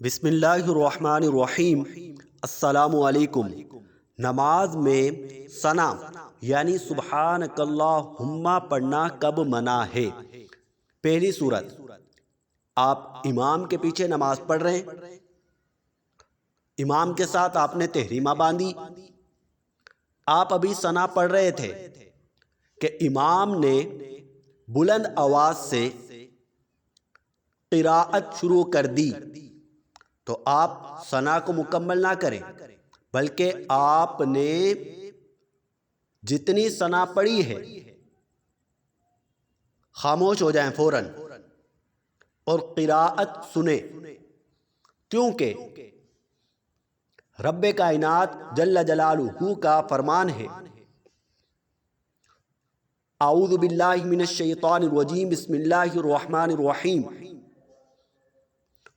بسم اللہ الرحمن الرحیم۔ السلام علیکم۔ نماز میں ثنا یعنی سبحانک اللہم پڑھنا کب منع ہے؟ پہلی صورت، آپ امام کے پیچھے نماز پڑھ رہے ہیں، امام کے ساتھ آپ نے تحریمہ باندھی، آپ ابھی ثنا پڑھ رہے تھے کہ امام نے بلند آواز سے قراءت شروع کر دی، تو آپ ثنا کو مکمل نہ کریں، بلکہ آپ نے جتنی ثنا پڑھی ہے خاموش ہو جائیں فوراً اور قراءت سنیں، کیونکہ رب کائنات جل جلالہ کا فرمان ہے، اعوذ باللہ من الشیطان الرجیم، بسم اللہ الرحمن الرحیم،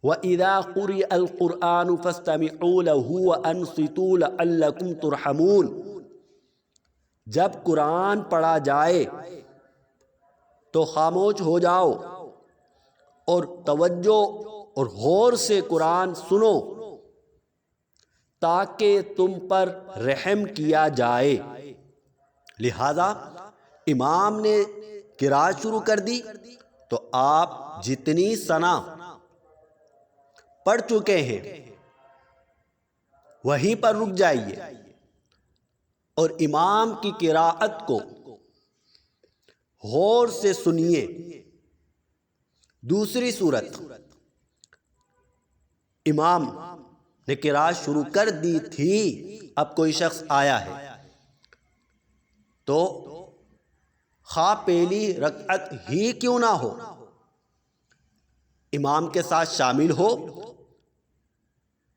وَإِذَا قُرِئَ الْقُرْآنُ فَاسْتَمِعُوا لَهُ وَأَنصِتُوا لَعَلَّكُمْ تُرْحَمُونَ۔ جب قرآن پڑھا جائے تو خاموش ہو جاؤ اور توجہ اور غور سے قرآن سنو تاکہ تم پر رحم کیا جائے۔ لہذا امام نے قراءت شروع کر دی تو آپ جتنی ثنا پڑھ چکے ہیں وہیں پر رک جائیے اور امام کی قراءت کو غور سے سنیے۔ دوسری صورت، امام نے قراءت شروع کر دی تھی، اب کوئی شخص آیا ہے تو خواہ پہلی رکعت ہی کیوں نہ ہو، امام کے ساتھ شامل ہو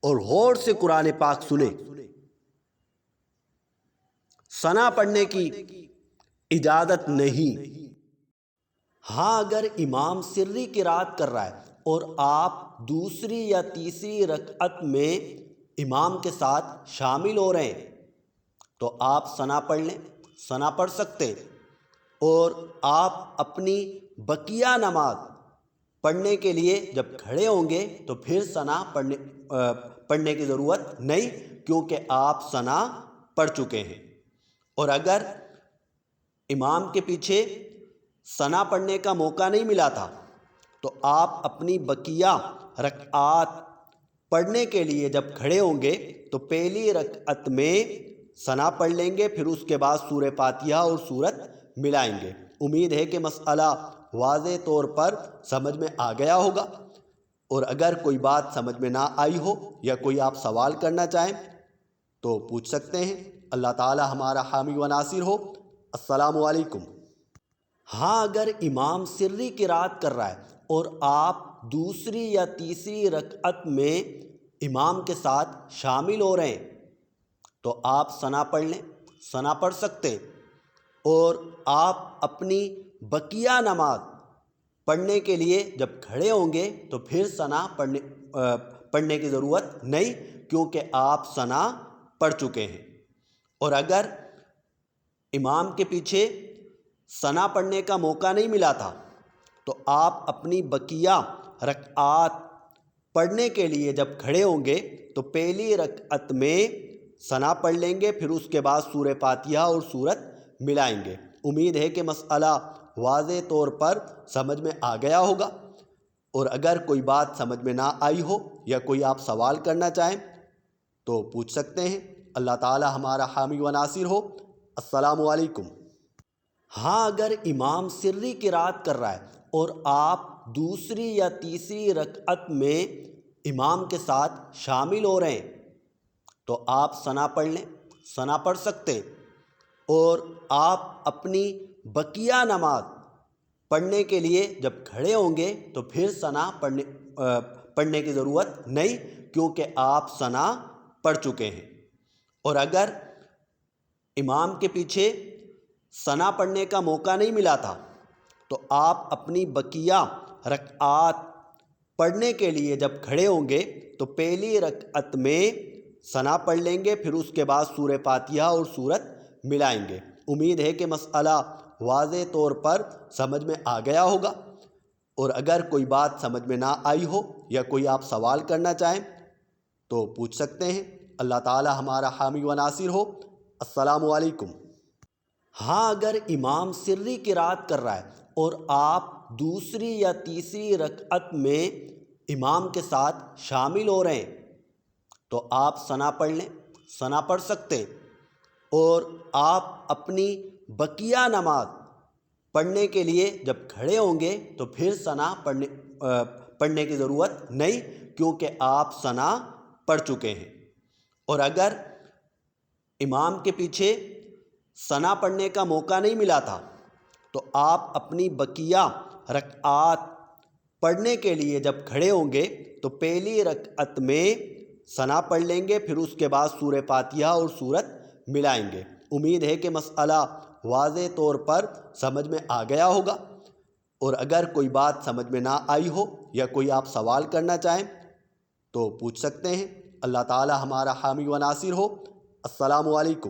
اور غور سے قرآن پاک سنے۔ ثنا پڑھنے کی اجازت نہیں۔ ہاں، اگر امام سری قراءت کر رہا ہے اور آپ دوسری یا تیسری رکعت میں امام کے ساتھ شامل ہو رہے ہیں تو آپ ثنا پڑھ لیں، ثنا پڑھ سکتے ہیں، اور آپ اپنی بقیہ نماز پڑھنے کے لیے جب کھڑے ہوں گے تو پھر ثنا پڑھنے کی ضرورت نہیں، کیونکہ آپ ثنا پڑھ چکے ہیں۔ اور اگر امام کے پیچھے ثنا پڑھنے کا موقع نہیں ملا تھا تو آپ اپنی بقیہ رکعات پڑھنے کے لیے جب کھڑے ہوں گے تو پہلی رکعت میں ثنا پڑھ لیں گے، پھر اس کے بعد سورہ فاتحہ اور سورت ملائیں گے۔ امید ہے کہ مسئلہ واضح طور پر سمجھ میں آ گیا ہوگا، اور اگر کوئی بات سمجھ میں نہ آئی ہو یا کوئی آپ سوال کرنا چاہیں تو پوچھ سکتے ہیں۔ اللہ تعالی ہمارا حامی و ناصر ہو۔ السلام علیکم۔ ہاں، اگر امام سری قراءت کر رہا ہے اور آپ دوسری یا تیسری رکعت میں امام کے ساتھ شامل ہو رہے ہیں تو آپ ثنا پڑھ لیں، ثنا پڑھ سکتے ہیں، اور آپ اپنی بقیہ نماز پڑھنے کے لیے جب کھڑے ہوں گے تو پھر ثنا پڑھنے کی ضرورت نہیں، کیونکہ آپ ثنا پڑھ چکے ہیں۔ اور اگر امام کے پیچھے ثنا پڑھنے کا موقع نہیں ملا تھا تو آپ اپنی بقیہ رکعات پڑھنے کے لیے جب کھڑے ہوں گے تو پہلی رکعت میں ثنا پڑھ لیں گے، پھر اس کے بعد سورہ فاتحہ اور سورت ملائیں گے۔ امید ہے کہ مسئلہ واضح طور پر سمجھ میں آ گیا ہوگا، اور اگر کوئی بات سمجھ میں نہ آئی ہو یا کوئی آپ سوال کرنا چاہیں تو پوچھ سکتے ہیں۔ اللہ تعالی ہمارا حامی و ناصر ہو۔ السلام علیکم۔ ہاں، اگر امام سری قراءت کر رہا ہے اور آپ دوسری یا تیسری رکعت میں امام کے ساتھ شامل ہو رہے ہیں تو آپ ثنا پڑھ لیں، ثنا پڑھ سکتے ہیں، اور آپ اپنی بقیہ نماز پڑھنے کے لیے جب کھڑے ہوں گے تو پھر ثنا پڑھنے کی ضرورت نہیں، کیونکہ آپ ثنا پڑھ چکے ہیں۔ اور اگر امام کے پیچھے ثنا پڑھنے کا موقع نہیں ملا تھا تو آپ اپنی بقیہ رکعات پڑھنے کے لیے جب کھڑے ہوں گے تو پہلی رکعت میں ثنا پڑھ لیں گے، پھر اس کے بعد سورہ فاتحہ اور سورت ملائیں گے۔ امید ہے کہ مسئلہ واضح طور پر سمجھ میں آ گیا ہوگا، اور اگر کوئی بات سمجھ میں نہ آئی ہو یا کوئی آپ سوال کرنا چاہیں تو پوچھ سکتے ہیں۔ اللہ تعالی ہمارا حامی و ناصر ہو۔ السلام علیکم۔ ہاں اگر امام سری قرات کر رہا ہے اور آپ دوسری یا تیسری رکعت میں امام کے ساتھ شامل ہو رہے ہیں تو آپ ثنا پڑھ لیں، ثنا پڑھ سکتے ہیں، اور آپ اپنی بقیہ نماز پڑھنے کے لیے جب کھڑے ہوں گے تو پھر ثنا پڑھنے کی ضرورت نہیں، کیونکہ آپ ثنا پڑھ چکے ہیں۔ اور اگر امام کے پیچھے ثنا پڑھنے کا موقع نہیں ملا تھا تو آپ اپنی بقیہ رکعات پڑھنے کے لیے جب کھڑے ہوں گے تو پہلی رکعت میں ثنا پڑھ لیں گے، پھر اس کے بعد سورہ فاتحہ اور سورت ملائیں گے۔ امید ہے کہ مسئلہ واضح طور پر سمجھ میں آ گیا ہوگا، اور اگر کوئی بات سمجھ میں نہ آئی ہو یا کوئی آپ سوال کرنا چاہیں تو پوچھ سکتے ہیں۔ اللہ تعالی ہمارا حامی و ناصر ہو۔ السلام علیکم۔